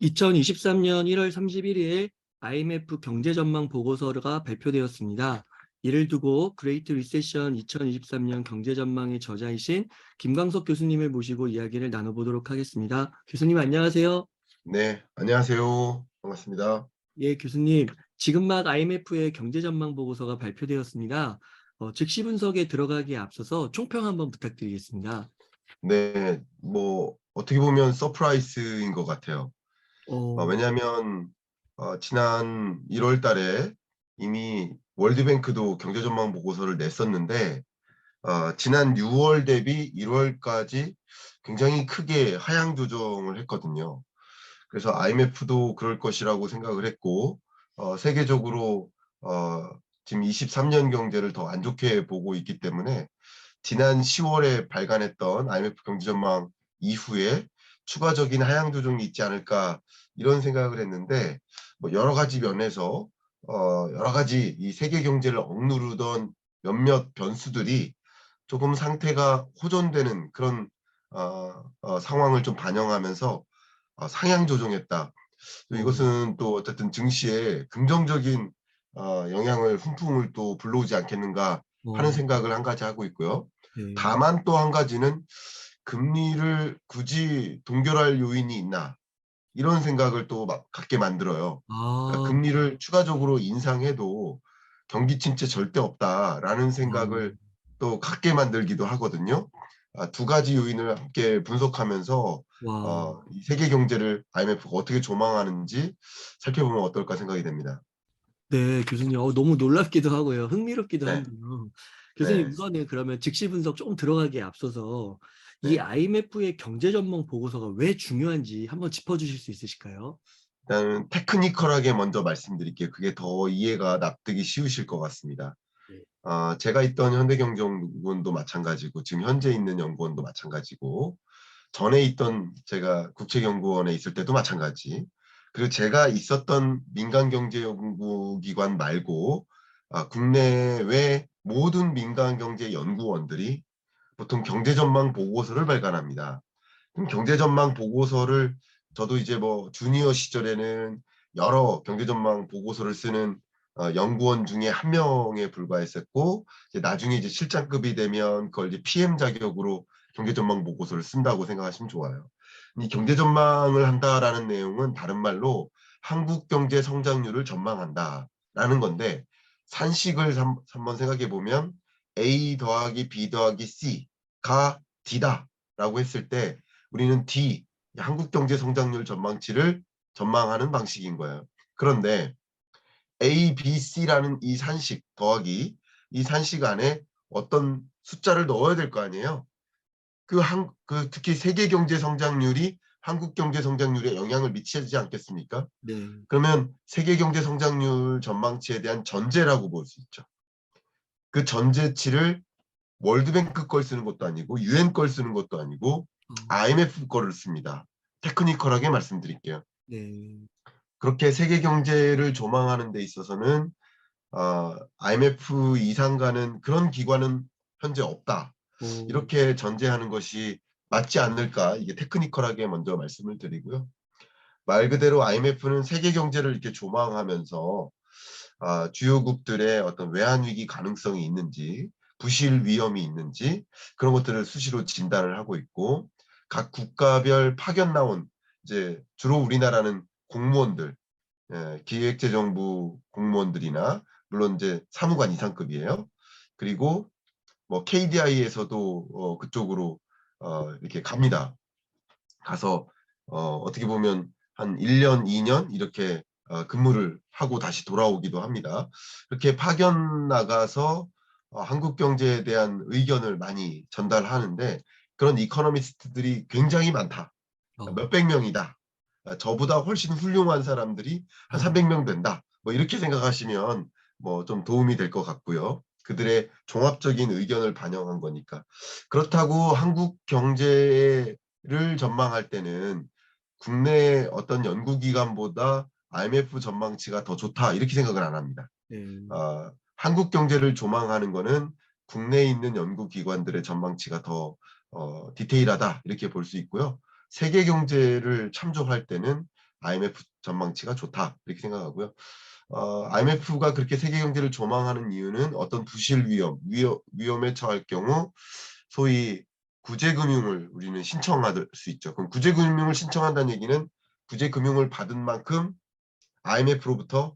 2023년 1월 31일 IMF 경제전망 보고서가 발표되었습니다. 이를 두고 그레이트 리세션 2023년 경제전망의 저자이신 김광석 교수님을 모시고 이야기를 나눠보도록 하겠습니다. 교수님 안녕하세요. 네, 안녕하세요. 반갑습니다. 예, 교수님. 지금 막 IMF의 경제전망 보고서가 발표되었습니다. 즉시 분석에 들어가기에 앞서서 총평 한번 부탁드리겠습니다. 네, 어떻게 보면 서프라이즈인 것 같아요. 어, 왜냐하면, 지난 1월 달에 이미 월드뱅크도 경제전망 보고서를 냈었는데, 지난 6월 대비 1월까지 굉장히 크게 하향 조정을 했거든요. 그래서 IMF도 그럴 것이라고 생각을 했고, 세계적으로, 지금 23년 경제를 더 안 좋게 보고 있기 때문에 지난 10월에 발간했던 IMF 경제전망 이후에 추가적인 하향 조정이 있지 않을까 이런 생각을 했는데 여러 가지 면에서 여러 가지 이 세계 경제를 억누르던 몇몇 변수들이 조금 상태가 호전되는 그런 상황을 좀 반영하면서 상향 조정했다. 어, 이것은 또 어쨌든 증시에 긍정적인 영향을 훈풍을 또 불러오지 않겠는가 하는 어, 생각을 한 가지 하고 있고요. 네. 다만 또 한 가지는 금리를 굳이 동결할 요인이 있나 이런 생각을 또 갖게 만들어요. 그러니까 아, 금리를 추가적으로 인상해도 경기 침체 절대 없다라는 생각을 아, 또 갖게 만들기도 하거든요. 두 가지 요인을 함께 분석하면서 와. 이 세계 경제를 IMF가 어떻게 조망하는지 살펴보면 어떨까 생각이 됩니다. 네, 교수님. 너무 놀랍기도 하고요. 흥미롭기도 네, 한데요. 교수님, 네, 우선은 그러면 즉시 분석 조금 들어가기에 앞서서 이 네. IMF의 경제 전망 보고서가 왜 중요한지 한번 짚어주실 수 있으실까요? 일단 테크니컬하게 먼저 말씀드릴게요. 그게 더 이해가 납득이 쉬우실 것 같습니다. 네. 제가 있던 현대경제연구원도 마찬가지고 지금 현재 있는 연구원도 마찬가지고 전에 있던 제가 국책연구원에 있을 때도 마찬가지. 그리고 제가 있었던 민간경제연구기관 말고 국내외 모든 민간경제연구원들이 보통 경제전망 보고서를 발간합니다. 그럼 경제전망 보고서를 저도 이제 주니어 시절에는 여러 경제전망 보고서를 쓰는 연구원 중에 한 명에 불과했었고 이제 나중에 이제 실장급이 되면 그걸 이제 PM 자격으로 경제전망 보고서를 쓴다고 생각하시면 좋아요. 이 경제전망을 한다라는 내용은 다른 말로 한국 경제 성장률을 전망한다라는 건데 산식을 한번 생각해 보면 A 더하기 B 더하기 C가 D다라고 했을 때 우리는 D, 한국 경제 성장률 전망치를 전망하는 방식인 거예요. 그런데 A, B, C라는 이 산식 더하기 이 산식 안에 어떤 숫자를 넣어야 될 거 아니에요. 특히 세계 경제 성장률이 한국 경제 성장률에 영향을 미치지 않겠습니까? 네. 그러면 세계 경제 성장률 전망치에 대한 전제라고 볼 수 있죠. 그 전제치를 월드뱅크 걸 쓰는 것도 아니고 UN 걸 쓰는 것도 아니고 어, IMF 거를 씁니다. 테크니컬하게 말씀드릴게요. 네. 그렇게 세계 경제를 조망하는 데 있어서는 IMF 이상 가는 그런 기관은 현재 없다. 어, 이렇게 전제하는 것이 맞지 않을까? 이게 테크니컬하게 먼저 말씀을 드리고요. 말 그대로 IMF는 세계 경제를 이렇게 조망하면서 주요국들의 어떤 외환 위기 가능성이 있는지, 부실 위험이 있는지 그런 것들을 수시로 진단을 하고 있고 각 국가별 파견 나온 이제 주로 우리나라는 공무원들, 기획재정부 공무원들이나 물론 이제 사무관 이상급이에요. 그리고 KDI에서도 그쪽으로 이렇게 갑니다. 가서 어떻게 보면 한 1년, 2년 이렇게 근무를 하고 다시 돌아오기도 합니다. 그렇게 파견 나가서 한국 경제에 대한 의견을 많이 전달하는데 그런 이코노미스트들이 굉장히 많다. 어, 몇백 명이다. 저보다 훨씬 훌륭한 사람들이 한 어, 300명 된다. 이렇게 생각하시면 좀 도움이 될 것 같고요. 그들의 종합적인 의견을 반영한 거니까. 그렇다고 한국 경제를 전망할 때는 국내 어떤 연구기관보다 IMF 전망치가 더 좋다 이렇게 생각을 안 합니다. 네. 한국 경제를 조망하는 거는 국내에 있는 연구기관들의 전망치가 더 디테일하다 이렇게 볼 수 있고요. 세계 경제를 참조할 때는 IMF 전망치가 좋다 이렇게 생각하고요. IMF가 그렇게 세계 경제를 조망하는 이유는 어떤 부실 위험에 처할 경우 소위 구제금융을 우리는 신청할 수 있죠. 그럼 구제금융을 신청한다는 얘기는 구제금융을 받은 만큼 IMF로부터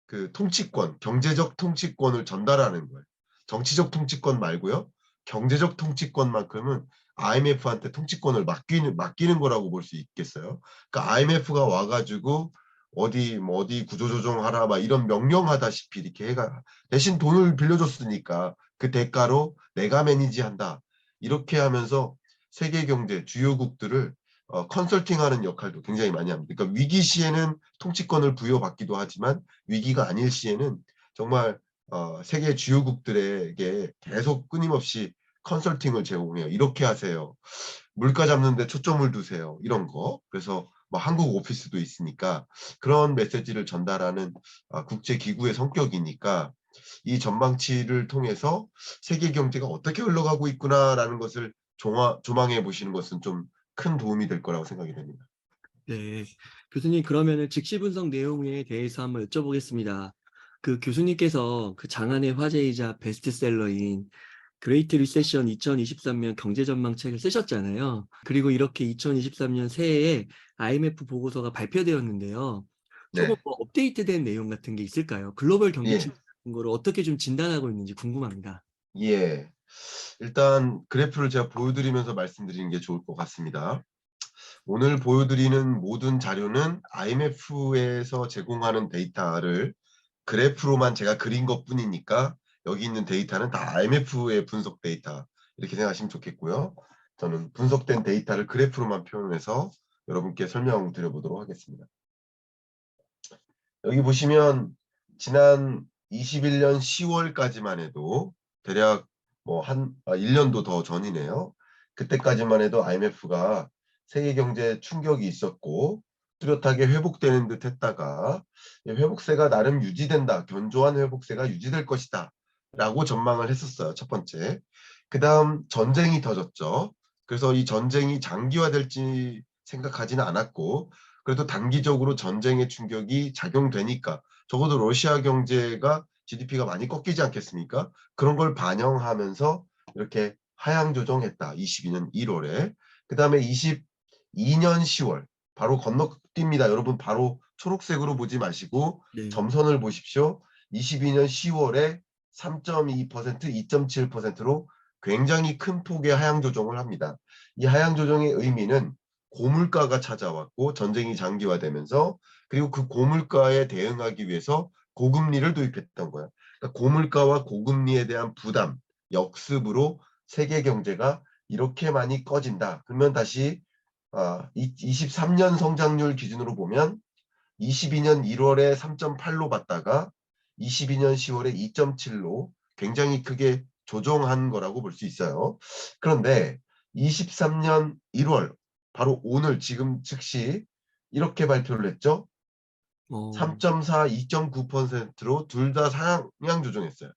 그 통치권, 경제적 통치권을 전달하는 거예요. 정치적 통치권 말고요. 경제적 통치권만큼은 IMF한테 통치권을 맡기는 거라고 볼 수 있겠어요. 그러니까 IMF가 와가지고 어디 구조조정하라 막 이런 명령하다시피 이렇게 해가 대신 돈을 빌려줬으니까 그 대가로 내가 매니지한다. 이렇게 하면서 세계 경제 주요국들을 컨설팅하는 역할도 굉장히 많이 합니다. 그러니까 위기 시에는 통치권을 부여받기도 하지만 위기가 아닐 시에는 정말 세계 주요국들에게 계속 끊임없이 컨설팅을 제공해요. 이렇게 하세요. 물가 잡는데 초점을 두세요. 이런 거. 그래서 뭐 한국 오피스도 있으니까 그런 메시지를 전달하는 국제기구의 성격이니까 이 전망치를 통해서 세계 경제가 어떻게 흘러가고 있구나라는 것을 조망해 보시는 것은 좀 큰 도움이 될 거라고 생각이 됩니다. 네. 교수님, 그러면은 즉시 분석 내용에 대해서 한번 여쭤보겠습니다. 그 교수님께서 그 장안의 화제이자 베스트셀러인 그레이트 리세션 2023년 경제 전망 책을 쓰셨잖아요. 그리고 이렇게 2023년 새해에 IMF 보고서가 발표되었는데요. 조금 네. 뭐 업데이트된 내용 같은 게 있을까요? 글로벌 경기 예. 침체 같은 거를 어떻게 좀 진단하고 있는지 궁금합니다. 예. 일단 그래프를 제가 보여드리면서 말씀드리는 게 좋을 것 같습니다. 오늘 보여드리는 모든 자료는 IMF에서 제공하는 데이터를 그래프로만 제가 그린 것뿐이니까 여기 있는 데이터는 다 IMF의 분석 데이터 이렇게 생각하시면 좋겠고요. 저는 분석된 데이터를 그래프로만 표현해서 여러분께 설명드려 보도록 하겠습니다. 여기 보시면 지난 21년 10월까지만 해도 대략 뭐 1년도 더 전이네요. 그때까지만 해도 IMF가 세계 경제에 충격이 있었고 뚜렷하게 회복되는 듯 했다가 회복세가 나름 유지된다. 견조한 회복세가 유지될 것이다. 라고 전망을 했었어요. 첫 번째. 그 다음 전쟁이 터졌죠. 그래서 이 전쟁이 장기화될지 생각하지는 않았고 그래도 단기적으로 전쟁의 충격이 작용되니까 적어도 러시아 경제가 GDP가 많이 꺾이지 않겠습니까? 그런 걸 반영하면서 이렇게 하향 조정했다. 22년 1월에. 그 다음에 22년 10월 바로 건너뜁니다. 여러분 바로 초록색으로 보지 마시고 네. 점선을 보십시오. 22년 10월에 3.2%, 2.7%로 굉장히 큰 폭의 하향 조정을 합니다. 이 하향 조정의 의미는 고물가가 찾아왔고 전쟁이 장기화되면서 그리고 그 고물가에 대응하기 위해서 고금리를 도입했던 거야. 그러니까 고물가와 고금리에 대한 부담, 역습으로 세계 경제가 이렇게 많이 꺼진다. 그러면 다시 23년 성장률 기준으로 보면 22년 1월에 3.8로 봤다가 22년 10월에 2.7로 굉장히 크게 조정한 거라고 볼 수 있어요. 그런데 23년 1월 바로 오늘 지금 즉시 이렇게 발표를 했죠. 어, 3.4, 2.9%로 둘 다 상향 조정했어요.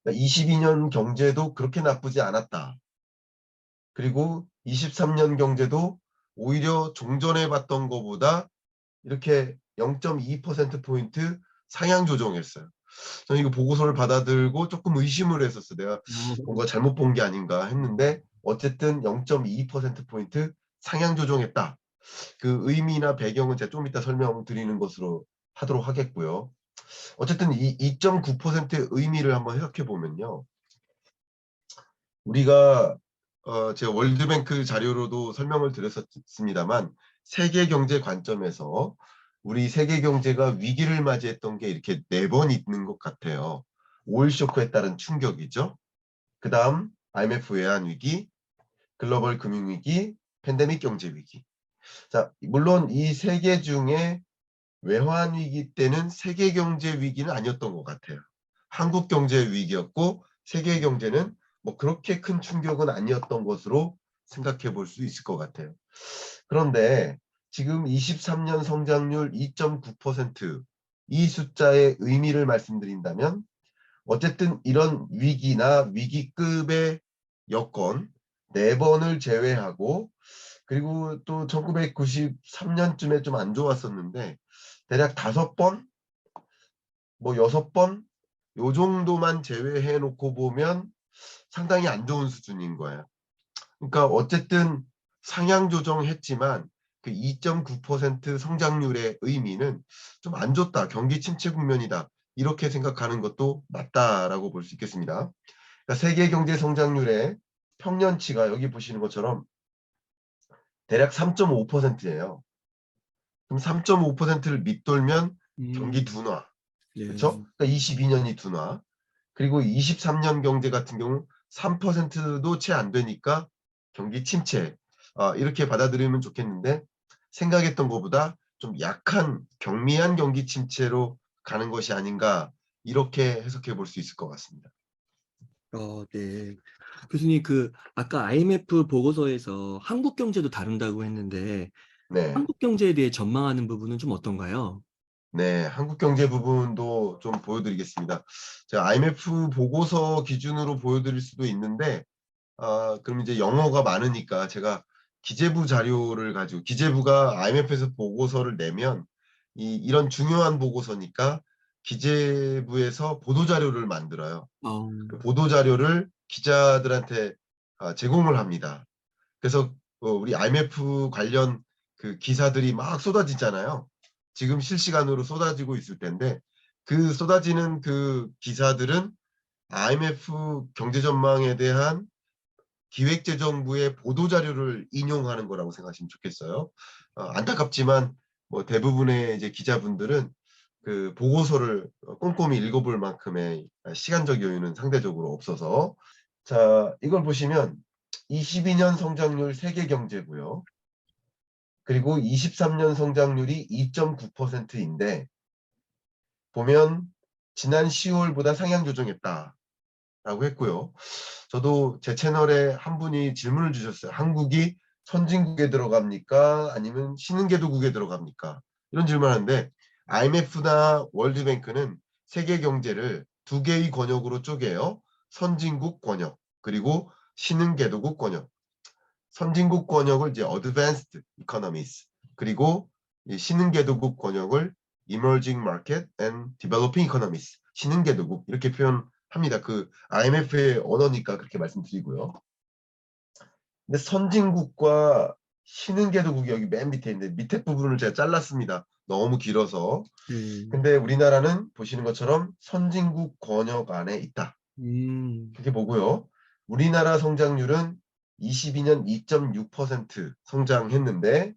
22년 경제도 그렇게 나쁘지 않았다. 그리고 23년 경제도 오히려 종전에 봤던 것보다 이렇게 0.2%포인트 상향 조정했어요. 저는 이거 보고서를 받아들고 조금 의심을 했었어요. 내가 어, 뭔가 잘못 본 게 아닌가 했는데 어쨌든 0.2%포인트 상향 조정했다. 그 의미나 배경은 제가 좀 이따 설명드리는 것으로 하도록 하겠고요. 어쨌든 이 2.9%의 의미를 한번 해석해 보면요. 우리가 제가 월드뱅크 자료로도 설명을 드렸었습니다만 세계 경제 관점에서 우리 세계 경제가 위기를 맞이했던 게 이렇게 4번 있는 것 같아요. 오일 쇼크에 따른 충격이죠. 그 다음 IMF 외환 위기, 글로벌 금융 위기, 팬데믹 경제 위기. 자, 물론 이 세 개 중에 외환 위기 때는 세계 경제 위기는 아니었던 것 같아요. 한국 경제 위기였고 세계 경제는 뭐 그렇게 큰 충격은 아니었던 것으로 생각해 볼 수 있을 것 같아요. 그런데 지금 23년 성장률 2.9%이 숫자의 의미를 말씀드린다면 어쨌든 이런 위기나 위기급의 여건 4번을 제외하고 그리고 또 1993년쯤에 좀 안 좋았었는데 대략 5번, 뭐 6번 요 정도만 제외해 놓고 보면 상당히 안 좋은 수준인 거예요. 그러니까 어쨌든 상향 조정했지만 그 2.9% 성장률의 의미는 좀 안 좋다. 경기 침체 국면이다. 이렇게 생각하는 것도 맞다라고 볼 수 있겠습니다. 그러니까 세계 경제 성장률의 평년치가 여기 보시는 것처럼 대략 3.5%예요. 그럼 3.5%를 밑돌면 경기 음, 둔화. 네. 그렇죠? 그러니까 22년이 둔화. 그리고 23년 경제 같은 경우 3%도 채 안 되니까 경기 침체. 이렇게 받아들이면 좋겠는데 생각했던 것보다 좀 약한 경미한 경기 침체로 가는 것이 아닌가 이렇게 해석해 볼 수 있을 것 같습니다. 네. 교수님, 아까 IMF 보고서에서 한국 경제도 다룬다고 했는데, 네. 한국 경제에 대해 전망하는 부분은 좀 어떤가요? 네, 한국 경제 부분도 좀 보여드리겠습니다. 제가 IMF 보고서 기준으로 보여드릴 수도 있는데, 그럼 이제 영어가 많으니까 제가 기재부 자료를 가지고, 기재부가 IMF에서 보고서를 내면, 이런 중요한 보고서니까 기재부에서 보도자료를 만들어요. 어, 그 보도자료를 기자들한테 제공을 합니다. 그래서 우리 IMF 관련 그 기사들이 막 쏟아지잖아요. 지금 실시간으로 쏟아지고 있을 텐데 그 쏟아지는 그 기사들은 IMF 경제 전망에 대한 기획재정부의 보도자료를 인용하는 거라고 생각하시면 좋겠어요. 안타깝지만 뭐 대부분의 이제 기자분들은 그 보고서를 꼼꼼히 읽어볼 만큼의 시간적 여유는 상대적으로 없어서 자 이걸 보시면 22년 성장률 세계 경제고요. 그리고 23년 성장률이 2.9%인데 보면 지난 10월보다 상향 조정했다라고 했고요. 저도 제 채널에 한 분이 질문을 주셨어요. 한국이 선진국에 들어갑니까? 아니면 신흥개도국에 들어갑니까? 이런 질문하는데 IMF나 월드뱅크는 세계 경제를 두 개의 권역으로 쪼개요. 선진국 권역 그리고 신흥개도국 권역. 선진국 권역을 이제 Advanced Economies 그리고 이 신흥개도국 권역을 Emerging Market and Developing Economies 신흥개도국 이렇게 표현합니다. 그 IMF의 언어니까 그렇게 말씀드리고요. 근데 선진국과 신흥개도국이 여기 맨 밑에 있는데 밑에 부분을 제가 잘랐습니다. 너무 길어서. 네. 근데 우리나라는 보시는 것처럼 선진국 권역 안에 있다. 음, 그렇게 보고요. 우리나라 성장률은 22년 2.6% 성장했는데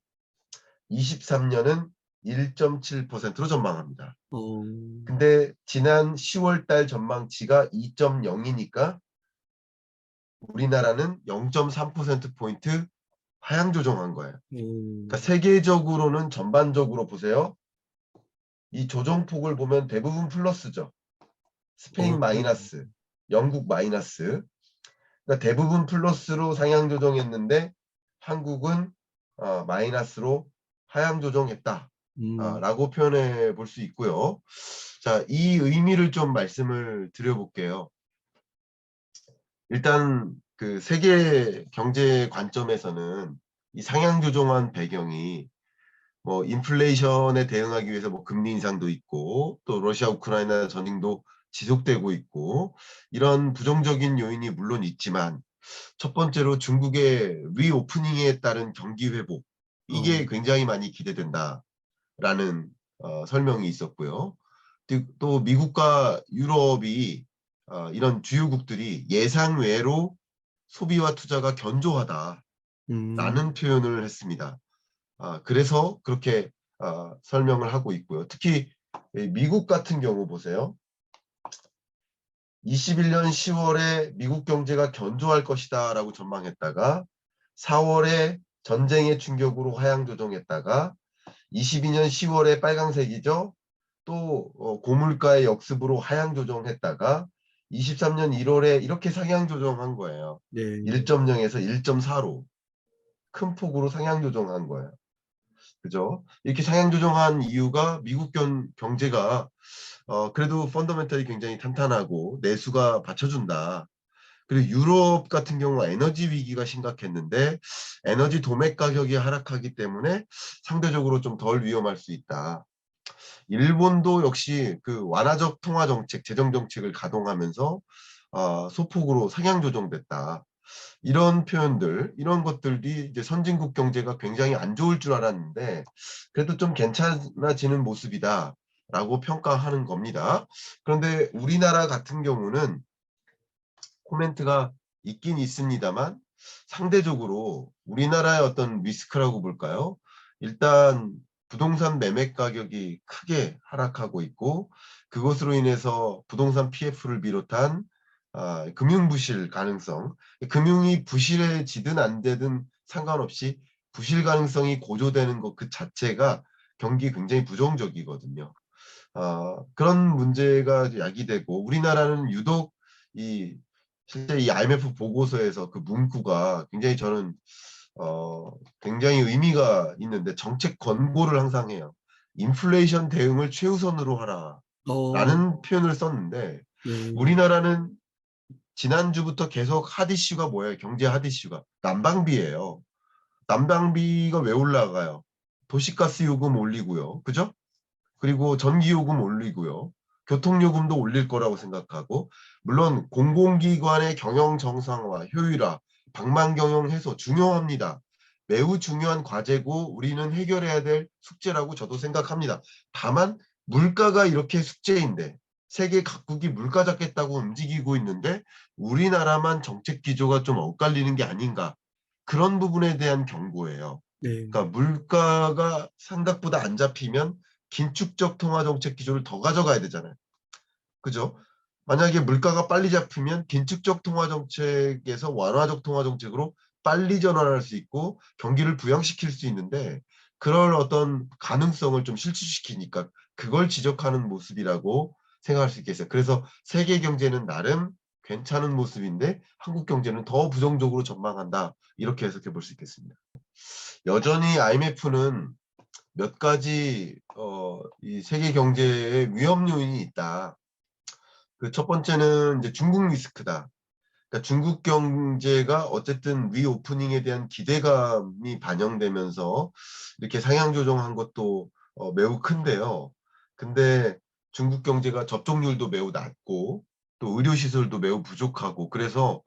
23년은 1.7%로 전망합니다. 어, 근데 지난 10월 달 전망치가 2.0이니까 우리나라는 0.3%포인트 하향 조정한 거예요. 그러니까 음, 세계적으로는 전반적으로 보세요. 이 조정폭을 보면 대부분 플러스죠. 스페인 네. 마이너스, 영국 마이너스. 그러니까 대부분 플러스로 상향 조정했는데 한국은 마이너스로 하향 조정했다. 음, 라고 표현해 볼 수 있고요. 자, 이 의미를 좀 말씀을 드려볼게요. 일단 그 세계 경제 관점에서는 이 상향 조정한 배경이 뭐 인플레이션에 대응하기 위해서 뭐 금리 인상도 있고 또 러시아 우크라이나 전쟁도 지속되고 있고 이런 부정적인 요인이 물론 있지만 첫 번째로 중국의 리오프닝에 따른 경기 회복 어, 이게 굉장히 많이 기대된다라는 설명이 있었고요. 또 미국과 유럽이 이런 주요국들이 예상 외로 소비와 투자가 견조하다라는 음, 표현을 했습니다. 그래서 그렇게 설명을 하고 있고요. 특히 미국 같은 경우 보세요. 21년 10월에 미국 경제가 견조할 것이다 라고 전망했다가 4월에 전쟁의 충격으로 하향 조정했다가 22년 10월에 빨강색이죠. 또 고물가의 역습으로 하향 조정했다가 23년 1월에 이렇게 상향 조정한 거예요. 네. 1.0에서 1.4로 큰 폭으로 상향 조정한 거예요. 그죠? 이렇게 상향 조정한 이유가 미국 경제가 그래도 펀더멘털이 굉장히 탄탄하고 내수가 받쳐준다. 그리고 유럽 같은 경우 에너지 위기가 심각했는데 에너지 도매 가격이 하락하기 때문에 상대적으로 좀 덜 위험할 수 있다. 일본도 역시 그 완화적 통화 정책, 재정 정책을 가동하면서 소폭으로 상향 조정됐다. 이런 표현들, 이런 것들이 이제 선진국 경제가 굉장히 안 좋을 줄 알았는데 그래도 좀 괜찮아지는 모습이다라고 평가하는 겁니다. 그런데 우리나라 같은 경우는 코멘트가 있긴 있습니다만 상대적으로 우리나라의 어떤 리스크라고 볼까요? 일단 부동산 매매 가격이 크게 하락하고 있고 그것으로 인해서 부동산 PF를 비롯한 금융 부실 가능성, 금융이 부실해지든 안 되든 상관없이 부실 가능성이 고조되는 것 그 자체가 경기에 굉장히 부정적이거든요. 그런 문제가 야기되고 우리나라는 유독 이 실제 이 IMF 보고서에서 그 문구가 굉장히 저는 굉장히 의미가 있는데 정책 권고를 항상 해요. 인플레이션 대응을 최우선으로 어, 하라라는 표현을 썼는데 네. 우리나라는 지난주부터 계속 핫 이슈가 뭐예요? 경제 핫 이슈가 난방비예요. 난방비가 왜 올라가요? 도시가스 요금 올리고요. 그죠? 그리고 전기요금 올리고요. 교통요금도 올릴 거라고 생각하고 물론 공공기관의 경영 정상화, 효율화, 방만 경영 해소 중요합니다. 매우 중요한 과제고 우리는 해결해야 될 숙제라고 저도 생각합니다. 다만 물가가 이렇게 숙제인데 세계 각국이 물가 잡겠다고 움직이고 있는데 우리나라만 정책 기조가 좀 엇갈리는 게 아닌가 그런 부분에 대한 경고예요. 네. 그러니까 물가가 생각보다 안 잡히면 긴축적 통화 정책 기조를 더 가져가야 되잖아요. 그죠? 만약에 물가가 빨리 잡히면 긴축적 통화 정책에서 완화적 통화 정책으로 빨리 전환할 수 있고 경기를 부양시킬 수 있는데 그럴 어떤 가능성을 좀 실추시키니까 그걸 지적하는 모습이라고 생각할 수 있겠어요. 그래서 세계 경제는 나름 괜찮은 모습인데 한국 경제는 더 부정적으로 전망한다. 이렇게 해석해 볼 수 있겠습니다. 여전히 IMF는 몇 가지 이 세계 경제에 위험 요인이 있다. 그 첫 번째는 이제 중국 리스크다. 그러니까 중국 경제가 어쨌든 리오프닝에 대한 기대감이 반영되면서 이렇게 상향 조정한 것도 매우 큰데요. 근데 중국 경제가 접종률도 매우 낮고 또 의료 시설도 매우 부족하고 그래서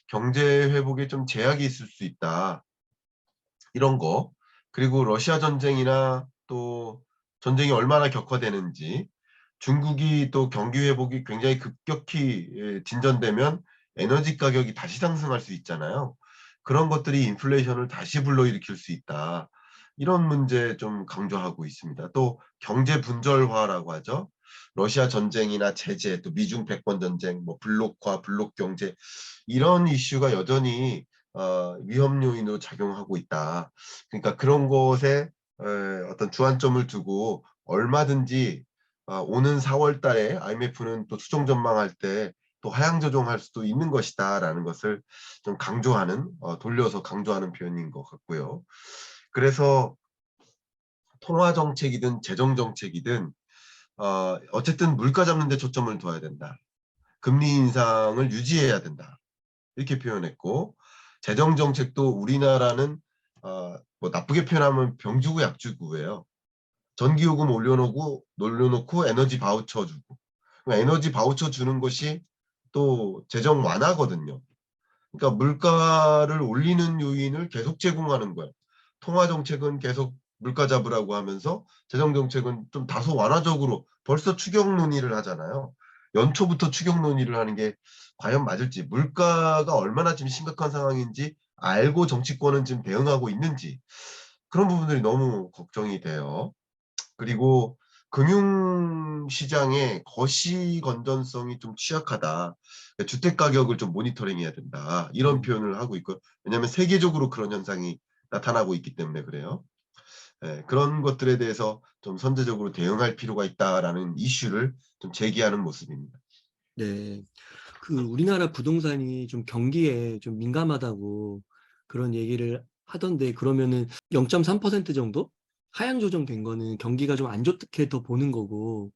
경제 회복에 좀 제약이 있을 수 있다. 이런 거. 그리고 러시아 전쟁이나 또 전쟁이 얼마나 격화되는지 중국이 또 경기 회복이 굉장히 급격히 진전되면 에너지 가격이 다시 상승할 수 있잖아요. 그런 것들이 인플레이션을 다시 불러일으킬 수 있다. 이런 문제 좀 강조하고 있습니다. 또 경제 분절화라고 하죠. 러시아 전쟁이나 제재, 또 미중 패권 전쟁, 뭐 블록화, 블록 경제 이런 이슈가 여전히 위험 요인으로 작용하고 있다. 그러니까 그런 것에 어떤 주안점을 두고 얼마든지 오는 4월 달에 IMF는 또 수정 전망할 때 또 하향 조정할 수도 있는 것이다라는 것을 좀 강조하는 돌려서 강조하는 표현인 것 같고요. 그래서 통화 정책이든 재정 정책이든 어쨌든 물가 잡는 데 초점을 둬야 된다. 금리 인상을 유지해야 된다. 이렇게 표현했고 재정 정책도 우리나라는 뭐 나쁘게 표현하면 병주고 약주고예요. 전기요금 올려놓고 에너지 바우처 주고 에너지 바우처 주는 것이 또 재정 완화거든요. 그러니까 물가를 올리는 요인을 계속 제공하는 거예요. 통화 정책은 계속 물가 잡으라고 하면서 재정 정책은 좀 다소 완화적으로 벌써 추경 논의를 하잖아요. 연초부터 추경 논의를 하는 게 과연 맞을지 물가가 얼마나 지금 심각한 상황인지 알고 정치권은 지금 대응하고 있는지 그런 부분들이 너무 걱정이 돼요. 그리고 금융시장의 거시 건전성이 좀 취약하다. 주택 가격을 좀 모니터링해야 된다. 이런 음. 표현을 하고 있고 왜냐하면 세계적으로 그런 현상이 나타나고 있기 때문에 그래요. 그런 것들에 대해서 좀 선제적으로 대응할 필요가 있다라는 이슈를 좀 제기하는 모습입니다. 네. 그 우리나라 부동산이 좀 경기에 좀 민감하다고 그런 얘기를 하던데 그러면은 0.3% 정도 하향 조정된 거는 경기가 좀 안 좋게 더 보는 거고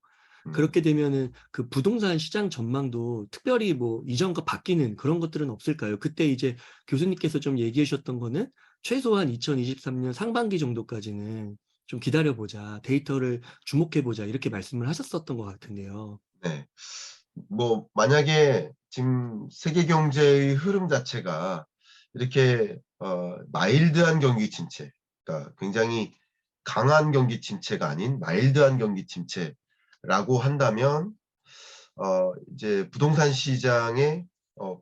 그렇게 되면은 그 부동산 시장 전망도 특별히 뭐 이전과 바뀌는 그런 것들은 없을까요? 그때 이제 교수님께서 좀 얘기해 주셨던 거는 최소한 2023년 상반기 정도까지는 좀 기다려보자, 데이터를 주목해보자, 이렇게 말씀을 하셨었던 것 같은데요. 네. 뭐 만약에 지금 세계 경제의 흐름 자체가 이렇게 마일드한 경기 침체, 그러니까 굉장히 강한 경기 침체가 아닌 마일드한 경기 침체라고 한다면 이제 부동산 시장의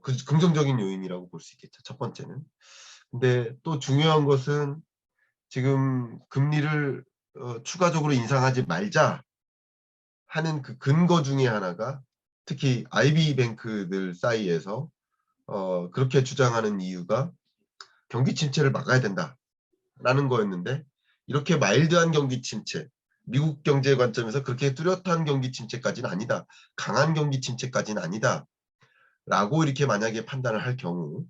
긍정적인 요인이라고 볼 수 있겠죠. 첫 번째는. 근데 또 중요한 것은 지금 금리를 추가적으로 인상하지 말자 하는 그 근거 중에 하나가 특히 IB 뱅크들 사이에서 그렇게 주장하는 이유가 경기 침체를 막아야 된다라는 거였는데, 이렇게 마일드한 경기 침체, 미국 경제 관점에서 그렇게 뚜렷한 경기 침체까지는 아니다, 강한 경기 침체까지는 아니다 라고 이렇게 만약에 판단을 할 경우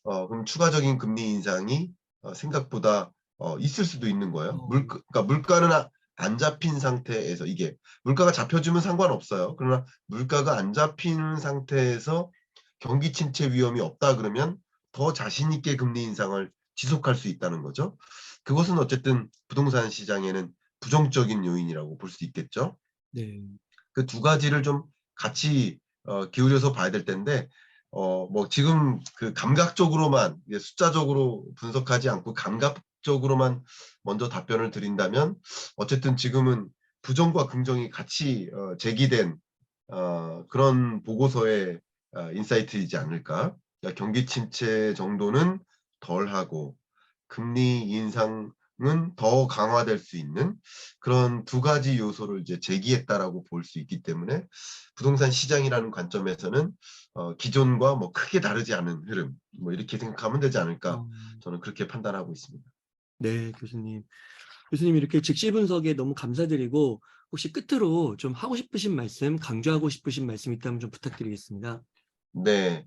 그럼 추가적인 금리 인상이 생각보다 있을 수도 있는 거예요. 그러니까 물가는 안 잡힌 상태에서, 이게 물가가 잡혀주면 상관없어요. 그러나 물가가 안 잡힌 상태에서 경기 침체 위험이 없다 그러면 더 자신 있게 금리 인상을 지속할 수 있다는 거죠. 그것은 어쨌든 부동산 시장에는 부정적인 요인이라고 볼 수 있겠죠. 네. 그 두 가지를 좀 같이 기울여서 봐야 될 텐데, 뭐 지금 그 감각적으로만 숫자적으로 분석하지 않고 감각적으로만 먼저 답변을 드린다면, 어쨌든 지금은 부정과 긍정이 같이 제기된 그런 보고서의 인사이트이지 않을까. 그러니까 경기 침체 정도는 덜하고 금리 인상은 더 강화될 수 있는 그런 두 가지 요소를 이제 제기했다라고 볼 수 있기 때문에, 부동산 시장이라는 관점에서는 기존과 뭐 크게 다르지 않은 흐름, 뭐 이렇게 생각하면 되지 않을까, 어, 저는 그렇게 판단하고 있습니다. 네, 교수님. 교수님 이렇게 즉시 분석에 너무 감사드리고 혹시 끝으로 좀 하고 싶으신 말씀, 강조하고 싶으신 말씀 있다면 좀 부탁드리겠습니다. 네,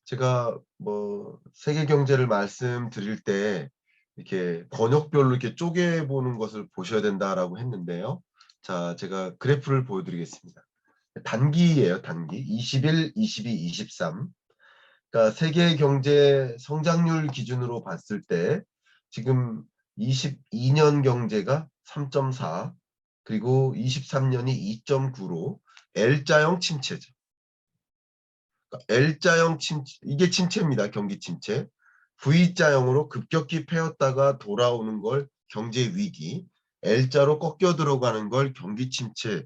제가 뭐 세계 경제를 말씀드릴 때 이렇게 번역별로 이렇게 쪼개 보는 것을 보셔야 된다라고 했는데요. 자, 제가 그래프를 보여드리겠습니다. 단기예요, 단기. 21, 22, 23. 그러니까 세계 경제 성장률 기준으로 봤을 때 지금 22년 경제가 3.4, 그리고 23년이 2.9로 L자형 침체죠. 그러니까 L자형 침체, 이게 침체입니다. 경기 침체. V자형으로 급격히 패였다가 돌아오는 걸 경제 위기, L자로 꺾여 들어가는 걸 경기 침체,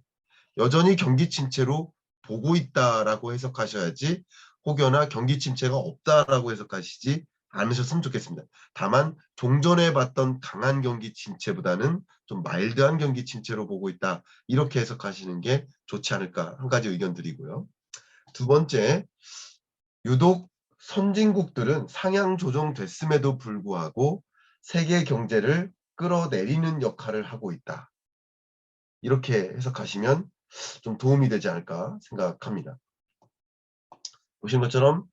여전히 경기 침체로 보고 있다라고 해석하셔야지, 혹여나 경기 침체가 없다라고 해석하시지 않으셨으면 좋겠습니다. 다만 종전에 봤던 강한 경기 침체보다는 좀 마일드한 경기 침체로 보고 있다, 이렇게 해석하시는 게 좋지 않을까, 한 가지 의견 드리고요. 두 번째, 유독 선진국들은 상향 조정됐음에도 불구하고 세계 경제를 끌어내리는 역할을 하고 있다, 이렇게 해석하시면 좀 도움이 되지 않을까 생각합니다. 보신 것처럼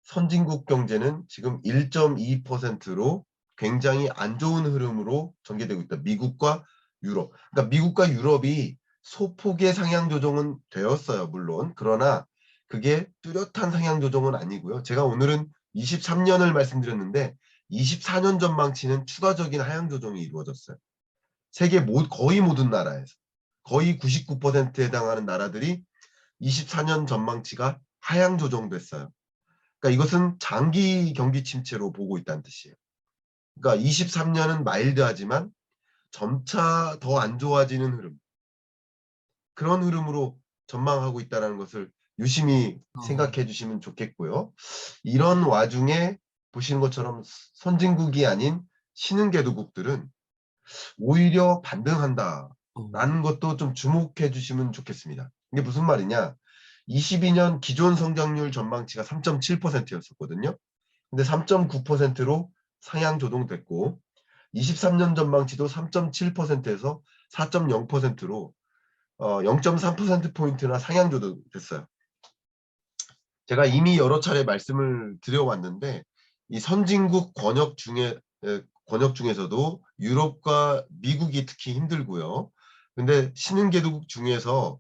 선진국 경제는 지금 1.2%로 굉장히 안 좋은 흐름으로 전개되고 있다. 미국과 유럽. 그러니까 미국과 유럽이 소폭의 상향 조정은 되었어요, 물론. 그러나 그게 뚜렷한 상향 조정은 아니고요. 제가 오늘은 23년을 말씀드렸는데 24년 전망치는 추가적인 하향 조정이 이루어졌어요. 세계 거의 모든 나라에서 거의 99%에 해당하는 나라들이 24년 전망치가 하향 조정됐어요. 그러니까 이것은 장기 경기 침체로 보고 있다는 뜻이에요. 그러니까 23년은 마일드하지만 점차 더 안 좋아지는 흐름, 그런 흐름으로 전망하고 있다는 것을 유심히 어, 생각해 주시면 좋겠고요. 이런 와중에 보시는 것처럼 선진국이 아닌 신흥개도국들은 오히려 어, 반등한다라는 것도 좀 주목해 주시면 좋겠습니다. 이게 무슨 말이냐? 22년 기존 성장률 전망치가 3.7%였었거든요. 근데 3.9%로 상향 조정됐고, 23년 전망치도 3.7%에서 4.0%로 0.3%포인트나 상향 조정됐어요. 제가 이미 여러 차례 말씀을 드려왔는데, 이 선진국 권역 중에서도 유럽과 미국이 특히 힘들고요. 근데 신흥개도국 중에서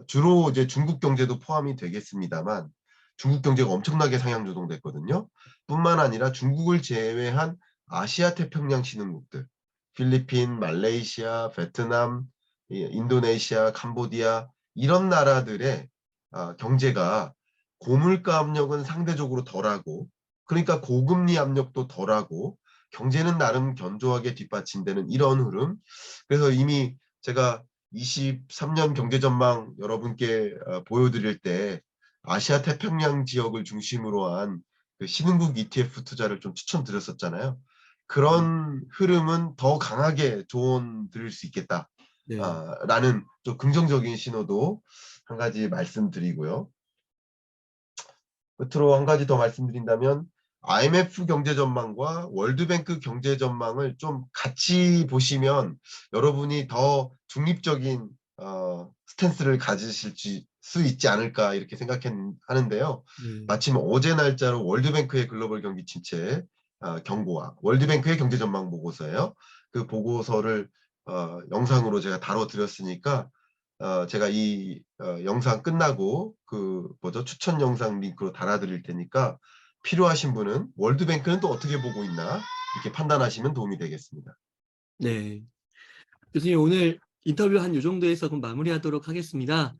주로 이제 중국 경제도 포함이 되겠습니다만 중국 경제가 엄청나게 상향 조정됐거든요. 뿐만 아니라 중국을 제외한 아시아 태평양 신흥국들, 필리핀, 말레이시아, 베트남, 인도네시아, 캄보디아 이런 나라들의 경제가 고물가 압력은 상대적으로 덜하고 그러니까 고금리 압력도 덜하고 경제는 나름 견조하게 뒷받침되는 이런 흐름. 그래서 이미 제가 23년 경제 전망 여러분께 보여드릴 때 아시아 태평양 지역을 중심으로 한 그 신흥국 ETF 투자를 좀 추천드렸었잖아요. 네. 그런 흐름은 더 강하게 조언 드릴 수 있겠다. 네. 라는 좀 긍정적인 신호도 한 가지 말씀드리고요. 끝으로 한 가지 더 말씀드린다면 IMF 경제 전망과 월드뱅크 경제 전망을 좀 같이 보시면 여러분이 더 중립적인 스탠스를 가지실 수 있지 않을까 이렇게 생각하는데요. 네. 마침 어제 날짜로 월드뱅크의 글로벌 경기 침체 경고와 월드뱅크의 경제 전망 보고서예요. 그 보고서를 영상으로 제가 다뤄드렸으니까 제가 이 영상 끝나고 그 뭐죠 추천 영상 링크로 달아드릴 테니까 필요하신 분은 월드뱅크는 또 어떻게 보고 있나 이렇게 판단하시면 도움이 되겠습니다. 네. 교수님 오늘 인터뷰 한 요 정도에서 그럼 마무리하도록 하겠습니다.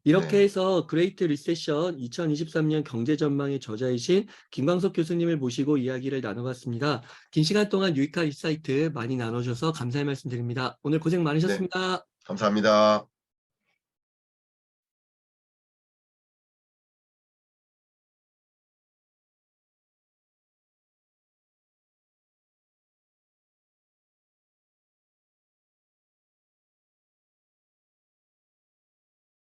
이렇게 네, 해서 그레이트 리세션 2023년 경제 전망의 저자이신 김광석 교수님을 모시고 이야기를 나눠봤습니다. 긴 시간 동안 유익한 인사이트 많이 나눠주셔서 감사의 말씀 드립니다. 오늘 고생 네, 많으셨습니다. 감사합니다.